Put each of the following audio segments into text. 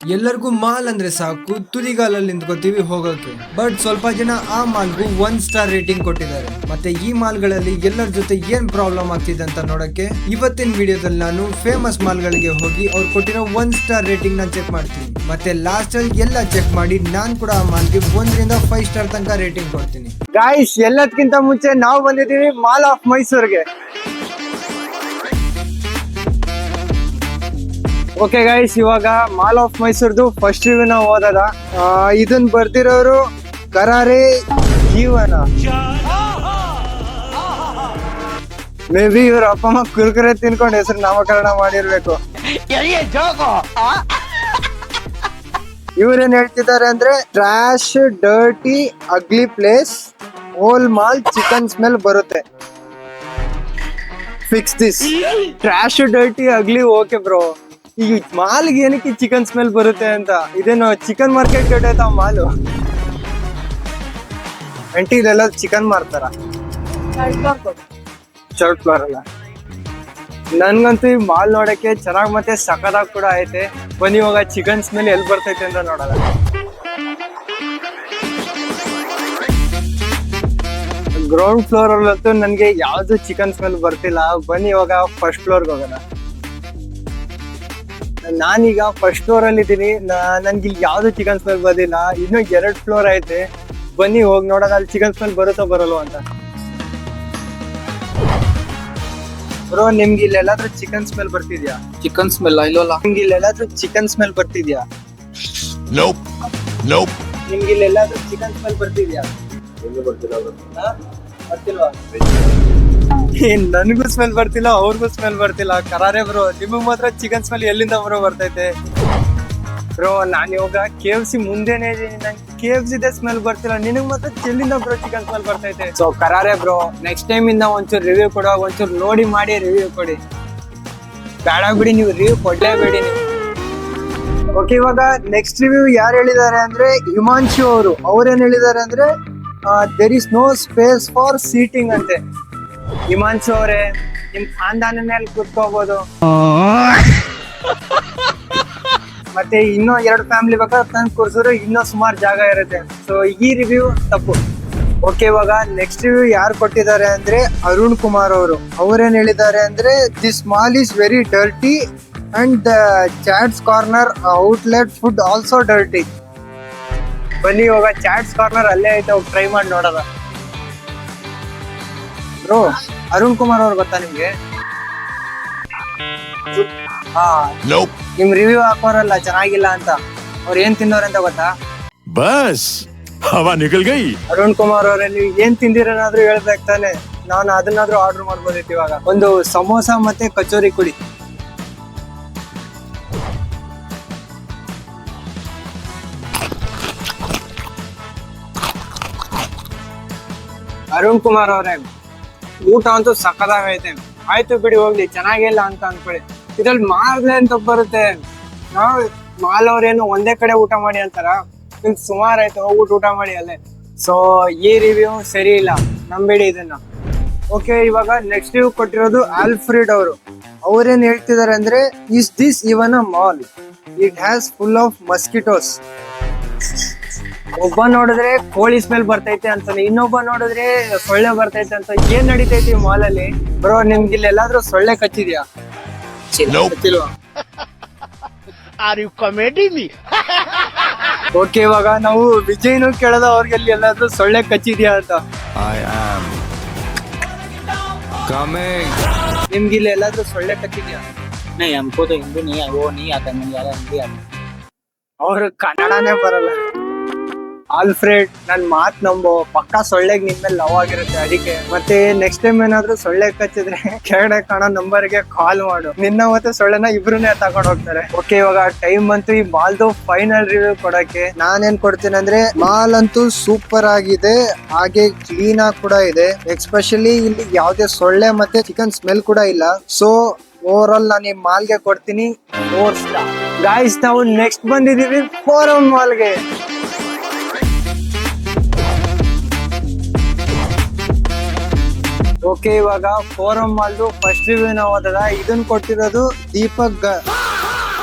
ಎಲ್ಲರಿಗೂ ಮಾಲ್ ಅಂದ್ರೆ ಸಾಕು ತುದಿಗಾಲಲ್ಲಿ ನಿಂತ್ಕೋತೀವಿ ಹೋಗೋಕೆ. ಬಟ್ ಸ್ವಲ್ಪ ಜನ ಆ ಮಾಲ್ಗೂ 1 ಸ್ಟಾರ್ ರೇಟಿಂಗ್ ಕೊಟ್ಟಿದ್ದಾರೆ. ಮತ್ತೆ ಈ ಮಾಲ್ಗಳಲ್ಲಿ ಎಲ್ಲರ ಜೊತೆ ಏನ್ ಪ್ರಾಬ್ಲಮ್ ಆಗ್ತಿದೆ ಅಂತ ನೋಡಕ್ಕೆ ಇವತ್ತಿನ ವಿಡಿಯೋದಲ್ಲಿ ನಾನು ಫೇಮಸ್ ಮಾಲ್ಗಳಿಗೆ ಹೋಗಿ ಅವ್ರು ಕೊಟ್ಟಿರೋ 1 ಸ್ಟಾರ್ ರೇಟಿಂಗ್ ನ ಚೆಕ್ ಮಾಡ್ತೀನಿ. ಮತ್ತೆ ಲಾಸ್ಟ್ ಅಲ್ಲಿ ಎಲ್ಲ ಚೆಕ್ ಮಾಡಿ ನಾನ್ ಕೂಡ ಆ ಮಾಲ್ಗೆ 1 ರಿಂದ 5 ಸ್ಟಾರ್ ತನಕ ರೇಟಿಂಗ್ ಕೊಡ್ತೀನಿ. ಗಾಯ್ಸ್, ಎಲ್ಲದಕ್ಕಿಂತ ಮುಂಚೆ ನಾವು ಬಂದಿದ್ದೀವಿ ಮಾಲ್ ಆಫ್ ಮೈಸೂರ್ಗೆ. ಓಕೆ ಗೈಸ್, ಇವಾಗ ಮಾಲ್ ಆಫ್ ಮೈಸೂರ್ದು ಫಸ್ಟ್ ರಿವ್ಯೂ ನಾವು ಓದದ. ಇದನ್ ಬರ್ದಿರೋರು ಕರಾರೆ ಜೀವನ. ಮೇ ಬಿ ಇವ್ರ ಅಪ್ಪ ಅಮ್ಮ ಕುರ್ಕುರೆ ತಿನ್ಕೊಂಡು ಹೆಸರು ನಾಮಕರಣ ಮಾಡಿರ್ಬೇಕು. ಇವ್ರೇನ್ ಹೇಳ್ತಿದ್ದಾರೆ ಅಂದ್ರೆ, trash, dirty, ugly place, whole mall chicken smell ಬರುತ್ತೆ. Fix this. Trash, dirty, ugly okay bro. ಈಗ ಮಾಲ್ಗೆ ಏನಕ್ಕೆ ಚಿಕನ್ ಸ್ಮೆಲ್ ಬರುತ್ತೆ ಅಂತ? ಇದೇನು ಚಿಕನ್ ಮಾರ್ಕೆಟ್ ಕೆಟ್ಟೈತ ಮಾಲು? ಆಂಟಿ, ಇದೆಲ್ಲ ಚಿಕನ್ ಮಾರ್ತಾರ? ಶರ್ಟ್ ಫ್ಲೋರ್ ಅಲ್ಲ. ನನ್ಗಂತೂ ಈ ಮಾಲ್ ನೋಡಕ್ಕೆ ಚೆನ್ನಾಗ್ ಮತ್ತೆ ಸಖತ್ತಾಗಿ ಕೂಡ ಐತೆ. ಬನ್ನಿ ಇವಾಗ ಚಿಕನ್ ಸ್ಮೆಲ್ ಎಲ್ಲಿ ಬರ್ತೈತೆ ಅಂತ ನೋಡಲ್ಲ. ಗ್ರೌಂಡ್ ಫ್ಲೋರ್ ಅಲ್ಲಂತೂ ನನ್ಗೆ ಯಾವ್ದು ಚಿಕನ್ ಸ್ಮೆಲ್ ಬರ್ತಿಲ್ಲ. ಬನ್ನಿ ಇವಾಗ ಫಸ್ಟ್ ಫ್ಲೋರ್ಗೆ ಹೋಗೋಣ. ನಾನೀಗ ಫಸ್ಟ್ ಫ್ಲೋರ್ ಅಲ್ಲಿ ಇದ್ದೀನಿ. ನನ್ಗೆ ಇಲ್ಲಿ ಯಾವ್ದು ಚಿಕನ್ ಸ್ಮೆಲ್ ಬಂದಿಲ್ಲ. ಇನ್ನು 2 ಫ್ಲೋರ್ ಐತೆ. ಬನ್ನಿ ಹೋಗಿ ನೋಡೋಣ ಅಲ್ಲಿ ಚಿಕನ್ ಸ್ಮೆಲ್ ಬರುತ್ತೋ ಬರಲ್ವ ಅಂತ. ಬ್ರೋ, ನಿಮ್ಗೆ ಇಲ್ಲೆಲ್ಲಾದ್ರೂ ಚಿಕನ್ ಸ್ಮೆಲ್ ಬರ್ತಿದ್ಯಾ? ಚಿಕನ್ ಸ್ಮೆಲ್ ಇಲ್ಲಲ್ಲ. ನಿಮ್ಗೆ ಇಲ್ಲೆಲ್ಲಾದ್ರೂ ಚಿಕನ್ ಸ್ಮೆಲ್ ಬರ್ತಿದ್ಯಾ? ನೋಪ್ ನೋಪ್. ನಿಮ್ಗೆ ಇಲ್ಲೆಲ್ಲಾದ್ರೂ ಚಿಕನ್ ಸ್ಮೆಲ್ ಬರ್ತಿದ್ಯಾ? ಬರ್ತಿಲ್ವಾ? ನನ್ಗೂ ಸ್ಮೆಲ್ ಬರ್ತಿಲ್ಲ, ಅವ್ರಿಗೂ ಸ್ಮೆಲ್ ಬರ್ತಿಲ್ಲ. ಕರಾರೆ ಬ್ರೋ, ನಿಮಗ್ ಮಾತ್ರ ಚಿಕನ್ ಸ್ಮೆಲ್ ಎಲ್ಲಿಂದ ಬ್ರೋ ಬರ್ತೈತೆ? ಬ್ರೋ, ನಾನು ಇವಾಗ KFC ಮುಂದೆನೆ ಇದೀನಿ. ನಂಗೆ KFC ಸ್ಮೆಲ್ ಬರ್ತಿಲ್ಲ. ನಿನಗ್ ಮಾತ್ರ ಎಲ್ಲಿಂದ ಬ್ರೋ ಚಿಕನ್ ಸ್ಮೆಲ್ ಬರ್ತೈತೆ? ಸೊ ಕರಾರೆ ಬ್ರೋ, ನೆಕ್ಸ್ಟ್ ಟೈಮ್ ಇಂದ ಒಂಚೂರು ರಿವ್ಯೂ ಕೊಡುವಾಗ ಒಂಚೂರು ನೋಡಿ ಮಾಡಿ ರಿವ್ಯೂ ಕೊಡಿ. ಬೇಡ ಬಿಡಿ, ನೀವು ರಿವ್ಯೂ ಕೊಡ್ಲೇಬೇಡಿ ನೀವು. ಓಕೆ, ಇವಾಗ ನೆಕ್ಸ್ಟ್ ರಿವ್ಯೂ ಯಾರು ಹೇಳಿದ್ದಾರೆ ಅಂದ್ರೆ ಹಿಮಾಂಶು ಅವರು. ಅವ್ರೇನ್ ಹೇಳಿದ್ದಾರೆ ಅಂದ್ರೆ, there is no space for seating ಅಂತೆ. ಹಿಮಾಂಶು ಅವರೇ, ನಿಮ್ ಖಾನ್ದಾನ ಮೇಲೆ ಕೂತ್ಕೋಬಹುದು. ಮತ್ತೆ ಇನ್ನೂ 2 ಫ್ಯಾಮಿಲಿ ಬೇಕಾದ್ರೆ ತಂದು ಕೂರ್ಸಿದ್ರು ಇನ್ನೂ ಸುಮಾರು ಜಾಗ ಇರುತ್ತೆ. ಸೊ ಈ ರಿವ್ಯೂ ತಪ್ಪು. ಓಕೆ, ಇವಾಗ ನೆಕ್ಸ್ಟ್ ರಿವ್ಯೂ ಯಾರು ಕೊಟ್ಟಿದ್ದಾರೆ ಅಂದ್ರೆ ಅರುಣ್ ಕುಮಾರ್ ಅವರು. ಅವ್ರೇನ್ ಹೇಳಿದ್ದಾರೆ ಅಂದ್ರೆ, this mall is very dirty and the chats corner outlet food also dirty. ಬನ್ನಿ ಇವಾಗ ಚಾಟ್ಸ್ ಕಾರ್ನರ್ ಅಲ್ಲೇ ಐತೆ, ಹೋಗಿ ಟ್ರೈ ಮಾಡಿ ನೋಡೋಣ. ಬ್ರೋ, ಅರುಣ್ ಕುಮಾರ್ ಅವ್ರು ಗೊತ್ತಾ ನಿಮ್ಗೆ? ನಿಮ್ ರಿವ್ಯೂ ಹಾಕೋರಲ್ಲ ಚೆನ್ನಾಗಿಲ್ಲ ಅಂತ, ಅವ್ರು ಏನ್ ತಿನ್ನೋರು ಅಂತ ಗೊತ್ತಾ? ಬಸ್ ಹವಾ ನಿಕಲ್ ಗೈ. ಅರುಣ್ ಕುಮಾರ್ ಅವ್ರೆ, ನೀವು ಏನ್ ತಿಂದಿರನಾದ್ರೂ ಹೇಳ್ಬೇಕು ತಾನೆ. ನಾನು ಅದನ್ನಾದ್ರೂ ಆರ್ಡರ್ ಮಾಡ್ಬೋದಿತ್ತು. ಇವಾಗ ಒಂದು ಸಮೋಸ ಮತ್ತೆ ಕಚೋರಿ ಕೊಡಿ. ಅರುಣ್ ಕುಮಾರ್ ಅವ್ರೆ, ಊಟ ಅಂತೂ ಸಕ್ಕದಾಗೈತೆ. ಆಯ್ತು ಬಿಡಿ, ಹೋಗ್ಲಿ, ಚೆನ್ನಾಗಿಲ್ಲ ಅಂತ ಅನ್ಕೊಳ್ಳಿ. ಇದ್ರಲ್ಲಿ ಮಾಲ್ ಅಂತ ಬರುತ್ತೆ. ನಾವು ಮಾಲ್ ಅವ್ರೇನು ಒಂದೇ ಕಡೆ ಊಟ ಮಾಡಿ ಅಂತಾರ? ಇಲ್ಲಿ ಸುಮಾರು ಆಯ್ತು, ಹೋಗ್ಬಿಟ್ಟು ಊಟ ಮಾಡಿ ಅಲ್ಲೇ. ಸೊ ಈ ರಿವ್ಯೂ ಸರಿ ಇಲ್ಲ, ನಂಬೇಡಿ ಇದನ್ನ. ಓಕೆ, ಇವಾಗ ನೆಕ್ಸ್ಟ್ ರಿವ್ಯೂ ಕೊಟ್ಟಿರೋದು ಆಲ್ಫ್ರೆಡ್ ಅವರು. ಅವ್ರೇನ್ ಹೇಳ್ತಿದಾರೆ ಅಂದ್ರೆ, is this even a mall? It has full of mosquitoes. ಒಬ್ಬ ನೋಡಿದ್ರೆ ಕೋಳಿ ಸ್ಮೆಲ್ ಬರ್ತೈತೆ ಅಂತಾನೆ, ಇನ್ನೊಬ್ಬ ನೋಡಿದ್ರೆ ಸೊಳ್ಳೆ ಬರ್ತೈತೆ ಅಂತ. ಏನ್ ನಡೀತೈತಿ ಮಾಲ್ ಅಲ್ಲಿ? ಬ್ರೋ, ನಿಮ್ಗೆ ಇಲ್ಲೆಲ್ಲಾದ್ರೂ ಸೊಳ್ಳೆ ಕಚ್ಚಿದ್ಯಾ? ಓಕೆ, ಇವಾಗ ನಾವು ವಿಜಯ್ನು ಕೇಳೋದ ಅವ್ರಿಗೆ ಅಲ್ಲಿ ಎಲ್ಲಾದ್ರೂ ಸೊಳ್ಳೆ ಕಚ್ಚಿದ್ಯಾ ಅಂತ. ನಿಮ್ಗೆ ಇಲ್ಲಿ ಎಲ್ಲಾದ್ರೂ ಸೊಳ್ಳೆ ಕಚ್ಚಿದ್ಯಾ? नहीं, हमको तो हिंदू नहीं है, वो नहीं आता, नहीं आ रहा, हिंदी आता. ಅವ್ರು ಕನ್ನಡನೇ ಬರಲ್ಲ. ಆಲ್ಫ್ರೆಡ್, ನನ್ ಮಾತ್ ನಂಬೋ, ಪಕ್ಕಾ ಸೊಳ್ಳೆಗ್ ನಿಮ್ ಮೇಲೆ ಲವ್ ಆಗಿರುತ್ತೆ. ಅದಕ್ಕೆ ಮತ್ತೆ ನೆಕ್ಸ್ಟ್ ಟೈಮ್ ಏನಾದ್ರು ಸೊಳ್ಳೆ ಕಚ್ಚಿದ್ರೆ ಕೆಳಗಡೆ ಕಾಣೋ ನಂಬರ್ಗೆ ಕಾಲ್ ಮಾಡು. ನಿನ್ನ ಮತ್ತೆ ಸೊಳ್ಳೆನ ಇಬ್ರುನೇ ತಗೊಂಡ್ ಹೋಗ್ತಾರೆ. ಓಕೆ, ಇವಾಗ ಟೈಮ್ ಬಂತು ಈ ಮಾಲ್ದು ಫೈನಲ್ ರಿವ್ಯೂ ಕೊಡಕ್ಕೆ. ನಾನೇನ್ ಕೊಡ್ತೀನಿ ಅಂದ್ರೆ, ಮಾಲ್ ಅಂತೂ ಸೂಪರ್ ಆಗಿದೆ, ಹಾಗೆ ಕ್ಲೀನ್ ಆಗಿ ಕೂಡ ಇದೆ. ಎಕ್ಸ್ಪೆಷಲಿ ಇಲ್ಲಿ ಯಾವ್ದೇ ಸೊಳ್ಳೆ ಮತ್ತೆ ಚಿಕನ್ ಸ್ಮೆಲ್ ಕೂಡ ಇಲ್ಲ. ಸೊ ಓವರ್ ಆಲ್ ನಾನು ಈ ಮಾಲ್ಗೆ ಕೊಡ್ತೀನಿ 4 ಸ್ಟಾರ್. ಗಾಯ್ಸ್, ನಾವು ನೆಕ್ಸ್ಟ್ ಬಂದಿದೀವಿ ಫೋರಂ ಮಾಲ್ಗೆ. ಓಕೆ, ಇವಾಗ ಫೋರಂ ಮಾಲ್ದು ಫಸ್ಟ್ ರಿವ್ಯೂ ನಾವು ಓದದ. ಇದನ್ನ ಕೊಟ್ಟಿರೋದು ದೀಪಕ್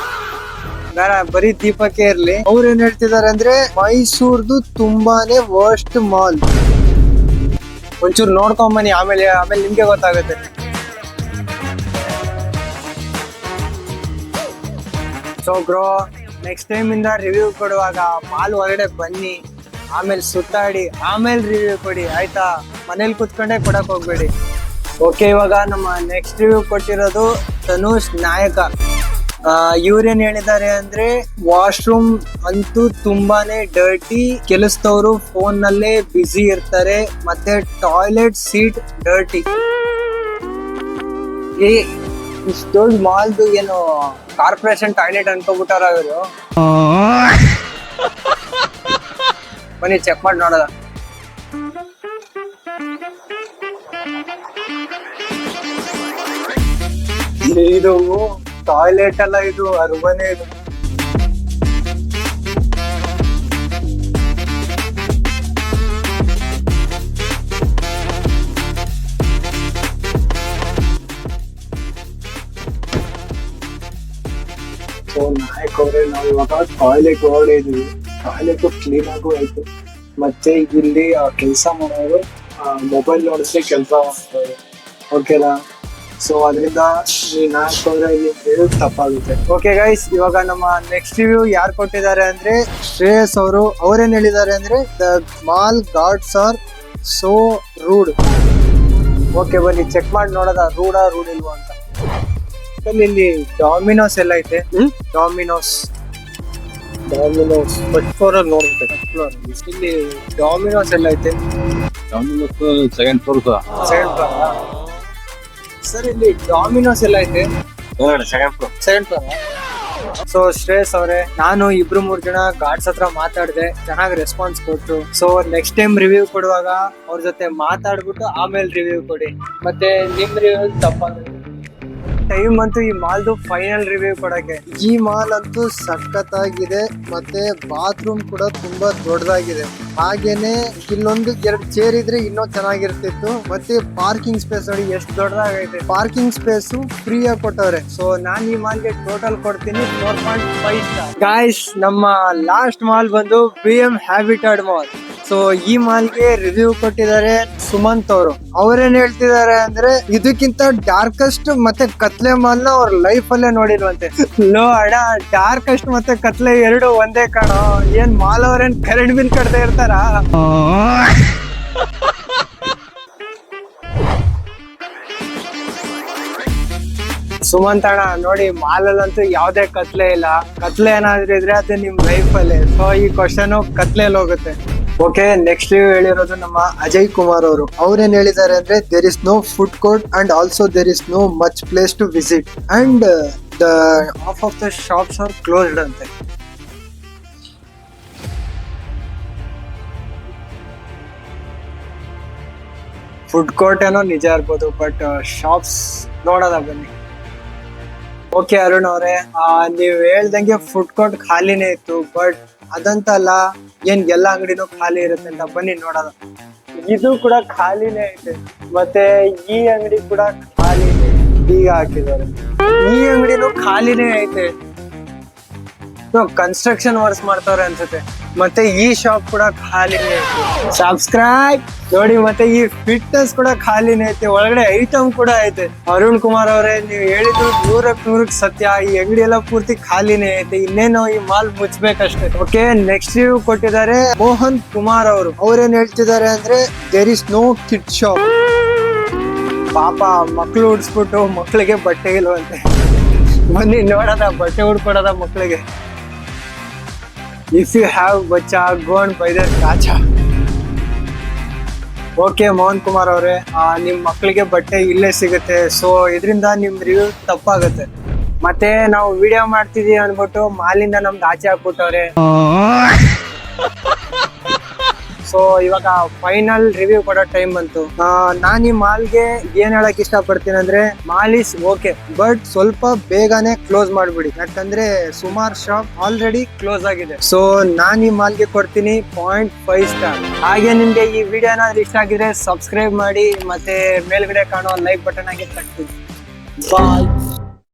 ಬೇಡ ಬರೀ ದೀಪಕ್ಕೆ ಇರ್ಲಿ. ಅವ್ರು ಏನ್ ಹೇಳ್ತಿದಾರೆ ಅಂದ್ರೆ ಮೈಸೂರ್ದು ತುಂಬಾನೇ ವರ್ಸ್ಟ್ ಮಾಲ್. ಒಂಚೂರು ನೋಡ್ಕೊಂಬನ್ನಿ, ಆಮೇಲೆ ನಿಮ್ಗೆ ಗೊತ್ತಾಗುತ್ತೆ. ಸೊ ಬ್ರೋ, ನೆಕ್ಸ್ಟ್ ಟೈಮ್ ಇಂದ ರಿವ್ಯೂ ಕೊಡುವಾಗ ಮಾಲ್ ಹೊರಗಡೆ ಬನ್ನಿ, ಆಮೇಲೆ ಸುತ್ತಾಡಿ, ಆಮೇಲೆ ರಿವ್ಯೂ ಕೊಡಿ ಆಯ್ತಾ. ಮನೇಲಿ ಕುತ್ಕೊಂಡೇ ಕೊಡಕ್ ಹೋಗ್ಬೇಡಿ. ಓಕೆ, ಇವಾಗ ನಮ್ಮ ನೆಕ್ಸ್ಟ್ ರಿವ್ಯೂ ಕೊಟ್ಟಿರೋದು ತನುಷ್ ನಾಯಕ. ಇವ್ರೇನ್ ಹೇಳಿದ್ದಾರೆ ಅಂದ್ರೆ ವಾಶ್ರೂಮ್ ಅಂತೂ ತುಂಬಾನೇ ಡರ್ಟಿ, ಕೆಲಸದವರು ಫೋನ್ ನಲ್ಲೇ ಬ್ಯುಸಿ ಇರ್ತಾರೆ, ಮತ್ತೆ ಟಾಯ್ಲೆಟ್ ಸೀಟ್ ಡರ್ಟಿ. ಇಷ್ಟೊಂದು ಮಾಲ್ದು ಏನು ಕಾರ್ಪೊರೇಷನ್ ಟಾಯ್ಲೆಟ್ ಅನ್ಕೋಬಿಟ್ಟಾರ ಇವರು. ಬನ್ನಿ ಚೆಕ್ ಮಾಡಿ ನೋಡೋದ. ಇದು ಟಾಯ್ಲೆಟ್ ಅಲ್ಲ, ಇದು ಅರಮನೆ. ಇದು ಸೊ ನಾಯಕ್ ಅವ್ರೆ, ನಾವು ಇವಾಗ ಟಾಯ್ಲೆಟ್ ಹೊರಗಡೆ ಇದೀವಿ. ಟಾಯ್ಲೆಟ್ ಕ್ಲೀನ್ ಆಗು ಆಯ್ತು, ಮತ್ತೆ ಇಲ್ಲಿ ಕೆಲಸ ಮಾಡೋರು ಮೊಬೈಲ್ ನೋಡಿದ್ರೆ ಕೆಲಸ ಮಾಡ್ತಾರೆ. ಓಕೆನಾ? ಸೊ ಅದರಿಂದ ಈ ನಾಯಕ್ ಅವ್ರೆ ಇಲ್ಲಿ ಹೇಳೋದು ತಪ್ಪಾಗುತ್ತೆ. ಓಕೆ ಗೈಸ್, ಇವಾಗ ನಮ್ಮ ನೆಕ್ಸ್ಟ್ ರಿವ್ಯೂ ಯಾರು ಕೊಟ್ಟಿದ್ದಾರೆ ಅಂದ್ರೆ ಶ್ರೇಯಸ್ ಅವರು. ಅವ್ರೇನ್ ಹೇಳಿದ್ದಾರೆ ಅಂದ್ರೆ the mall guards are so rude. Okay, ಬನ್ನಿ ಚೆಕ್ ಮಾಡಿ ನೋಡೋದ ರೂಡ್ ಇಲ್ವಾ ಅಂತ. ಇಲ್ಲಿ ಡಾಮಿನೋಸ್ ಎಲ್ಲ ಐತೆ. ಡಾಮಿನೋಸ್ ಫಸ್ಟ್ ಫ್ಲೋರ್ ಅಲ್ಲಿ ನೋಡ್ಬೇಕು. ಇಲ್ಲಿ ಡಾಮಿನೋಸ್ ಎಲ್ಲ ಐತೆ. ಸೆಕೆಂಡ್ ಫ್ಲೋರ್ ಸರ್, ಇಲ್ಲಿ ಡಾಮಿನೋಸ್ ಎಲ್ಲ ಐತೆ. Second floor. ಸೊ ಶ್ರೇಯಸ್ ಅವರೇ, ನಾನು 2-3 ಜನ ಗಾರ್ಡ್ಸ್ ಹತ್ರ ಮಾತಾಡಿದೆ, ಚೆನ್ನಾಗಿ ರೆಸ್ಪಾನ್ಸ್ ಕೊಟ್ರು. ಸೊ ನೆಕ್ಸ್ಟ್ ಟೈಮ್ ರಿವ್ಯೂ ಕೊಡುವಾಗ ಅವ್ರ ಜೊತೆ ಮಾತಾಡ್ಬಿಟ್ಟು ಆಮೇಲೆ ರಿವ್ಯೂ ಕೊಡಿ. ಮತ್ತೆ ನಿಮ್ ರಿವ್ಯೂ ತಪ್ಪಾಗುತ್ತೆ. ಟೈಮ್ ಅಂತೂ ಈ ಮಾಲ್ದು ಫೈನಲ್ ರಿವ್ಯೂ ಕೊಡಕ್ಕೆ. ಈ ಮಾಲ್ ಅಂತೂ ಸಖತ್ತಾಗಿದೆ, ಮತ್ತೆ ಬಾತ್ರೂಮ್ ಕೂಡ ತುಂಬಾ ದೊಡ್ಡದಾಗಿದೆ. ಹಾಗೇನೆ ಇಲ್ಲೊಂದು 2 ಚೇರ್ ಇದ್ರೆ ಇನ್ನೂ ಚೆನ್ನಾಗಿರ್ತಿತ್ತು. ಮತ್ತೆ ಪಾರ್ಕಿಂಗ್ ಸ್ಪೇಸ್ ನೋಡಿ ಎಷ್ಟು ದೊಡ್ಡದಾಗೈತೆ. ಪಾರ್ಕಿಂಗ್ ಸ್ಪೇಸ್ ಫ್ರೀ ಆಗಿ ಕೊಟ್ಟವ್ರೆ. ಸೊ ನಾನ್ ಈ ಮಾಲ್ಗೆ ಟೋಟಲ್ ಕೊಡ್ತೀನಿ 4.5 ಸ್ಟಾರ್. ಗಾಯ್ಸ್, ನಮ್ಮ ಲಾಸ್ಟ್ ಮಾಲ್ ಬಂದು BM ಹ್ಯಾಬಿಟೆಡ್ ಮಾಲ್. ಸೊ ಈ ಮಾಲ್ಗೆ ರಿವ್ಯೂ ಕೊಟ್ಟಿದ್ದಾರೆ ಸುಮಂತ್ ಅವರು. ಅವ್ರೇನ್ ಹೇಳ್ತಿದ್ದಾರೆ ಅಂದ್ರೆ ಇದಕ್ಕಿಂತ ಡಾರ್ಕೆಸ್ಟ್ ಮತ್ತೆ ಕತ್ಲೆ ಮಾಲ್ ನ ಅವ್ರ ಲೈಫ್ ಅಲ್ಲೇ ನೋಡಿಲ್ವಂತೆ. ಲೋ ಅಡ, ಡಾರ್ಕೆಸ್ಟ್ ಮತ್ತೆ ಕತ್ಲೆ 2 ಒಂದೇ ಕಾಣೋ. ಏನ್ ಮಾಲ್ ಅವ್ರೇನ್ ಕರೆಂಟ್ ಬಿಲ್ ಕಟ್ತಾ ಇರ್ತಾರ? ಸುಮಂತ್ ಅಣ್ಣ ನೋಡಿ, ಮಾಲಲ್ಲಂತೂ ಯಾವ್ದೇ ಕತ್ಲೆ ಇಲ್ಲ. ಕತ್ಲೆ ಏನಾದ್ರೂ ಇದ್ರೆ ಅದು ನಿಮ್ ಲೈಫ್ ಅಲ್ಲೇ. ಸೊ ಈ ಕ್ವಶನ್ ಕತ್ಲೆಯಲ್ಲಿ ಹೋಗುತ್ತೆ. ಓಕೆ, ನೆಕ್ಸ್ಟ್ ಹೇಳಿರೋದು ನಮ್ಮ ಅಜಯ್ ಕುಮಾರ್ ಅವರು. ಅವ್ರೇನ್ ಹೇಳಿದ್ದಾರೆ ಅಂದ್ರೆ there is no food court and also there is no much place to visit and the half of the shops are closed ಅಂತೆ. ಫುಡ್ ಕೋರ್ಟ್ ಏನೋ ನಿಜ ಇರ್ಬೋದು, ಬಟ್ ಶಾಪ್ಸ್ ನೋಡೋದ ಬನ್ನಿ. ಓಕೆ ಅರುಣ್ ಅವರೇ, ನೀವ್ ಹೇಳ್ದಂಗೆ ಫುಡ್ ಕೋರ್ಟ್ ಖಾಲಿನೇ ಇತ್ತು, ಬಟ್ ಅದಂತಲ್ಲ ಏನ್ ಎಲ್ಲ ಅಂಗಡಿನೂ ಖಾಲಿ ಇರುತ್ತೆ ಅಂತ. ಬನ್ನಿ ನೋಡೋಣ. ಇದು ಕೂಡ ಖಾಲಿನೇ ಐತೆ, ಮತ್ತೆ ಈ ಅಂಗಡಿ ಕೂಡ ಖಾಲಿನೇ, ಈಗ ಹಾಕಿದ್ದಾರೆ. ಈ ಅಂಗಡಿನೂ ಖಾಲಿನೇ ಐತೆ. ಕನ್ಸ್ಟ್ರಕ್ಷನ್ ವರ್ಕ್ಸ್ ಮಾಡ್ತಾವ್ರೆ ಅನ್ಸುತ್ತೆ. ಮತ್ತೆ ಈ ಶಾಪ್ ಕೂಡ ಖಾಲಿನೇ ಐತೆ. ಸಬ್ಸ್ಕ್ರೈಬ್ ನೋಡಿ. ಮತ್ತೆ ಈ ಫಿಟ್ನೆಸ್ ಕೂಡ ಖಾಲಿನೇ ಐತೆ. ಒಳಗಡೆ ಐಟಮ್ ಕೂಡ ಐತೆ. ಅರುಣ್ ಕುಮಾರ್ ಅವರೇ, ನೀವು ಹೇಳಿದ್ರು 100% ಸತ್ಯ. ಈ ಅಂಗಡಿ ಎಲ್ಲ ಪೂರ್ತಿ ಖಾಲಿನೇ ಐತೆ. ಇನ್ನೇನು ಈ ಮಾಲ್ ಮುಚ್ಬೇಕಷ್ಟೇ. ಓಕೆ, ನೆಕ್ಸ್ಟ್ ರಿವ್ಯೂ ಕೊಟ್ಟಿದ್ದಾರೆ ಮೋಹನ್ ಕುಮಾರ್ ಅವರು. ಅವ್ರೇನ್ ಹೇಳ್ತಿದ್ದಾರೆ ಅಂದ್ರೆ there is no kid shop. ಪಾಪ ಮಕ್ಳು ಉಡ್ಸ್ಬಿಟ್ಟು ಮಕ್ಳಿಗೆ ಬಟ್ಟೆ ಇಲ್ವಂತೆ. ಬನ್ನಿ ನೋಡೋದ, ಬಟ್ಟೆ ಉಡ್ಕೊಡೋದ ಮಕ್ಳಿಗೆ. ಇಫ್ ಯು ಹ್ಯಾವ್ ಬಚ್ಚಾ ಗೋ ಅಂಡ್ ಬೈ ದಟ್ ಕಾಚಾ. ಓಕೆ ಮೋಹನ್ ಕುಮಾರ್ ಅವರೇ, ನಿಮ್ ಮಕ್ಳಿಗೆ ಬಟ್ಟೆ ಇಲ್ಲೇ ಸಿಗುತ್ತೆ. ಸೊ ಇದರಿಂದ ನಿಮ್ ರಿವ್ಯೂ ತಪ್ಪಾಗುತ್ತೆ. ಮತ್ತೆ ನಾವು ವಿಡಿಯೋ ಮಾಡ್ತಿದೀವಿ ಅನ್ಬಿಟ್ಟು ಮಾಲಿಂದ ನಮ್ದು ಆಚೆ ಹಾಕ್ಬಿಟ್ಟವ್ರೆ. ಸೊ ಇವಾಗ ಫೈನಲ್ ರಿವ್ಯೂ ಕೊಡೋ ಟೈಮ್ ಬಂತು. ನಾನ್ ಈ ಮಾಲ್ಗೆ ಏನ್ ಹೇಳಕ್ ಇಷ್ಟಪಡ್ತೀನಿ ಅಂದ್ರೆ ಮಾಲ್ ಇಸ್ ಓಕೆ, ಬಟ್ ಸ್ವಲ್ಪ ಬೇಗನೆ ಕ್ಲೋಸ್ ಮಾಡ್ಬಿಡಿ. ಯಾಕಂದ್ರೆ ಸುಮಾರು ಶಾಪ್ ಆಲ್ರೆಡಿ ಕ್ಲೋಸ್ ಆಗಿದೆ. ಸೊ ನಾನ್ ಈ ಮಾಲ್ಗೆ ಕೊಡ್ತೀನಿ 0.5 ಸ್ಟಾರ್. ಹಾಗೆ ನಿಮ್ಗೆ ಈ ವಿಡಿಯೋ ಏನಾದ್ರು ಇಷ್ಟ ಆಗಿದ್ರೆ ಸಬ್ಸ್ಕ್ರೈಬ್ ಮಾಡಿ, ಮತ್ತೆ ಮೇಲ್ಗಡೆ ಕಾಣೋ ಲೈಕ್ ಬಟನ್ ಆಗಿ ತಟ್ಟಿ. ಬಾಯ್.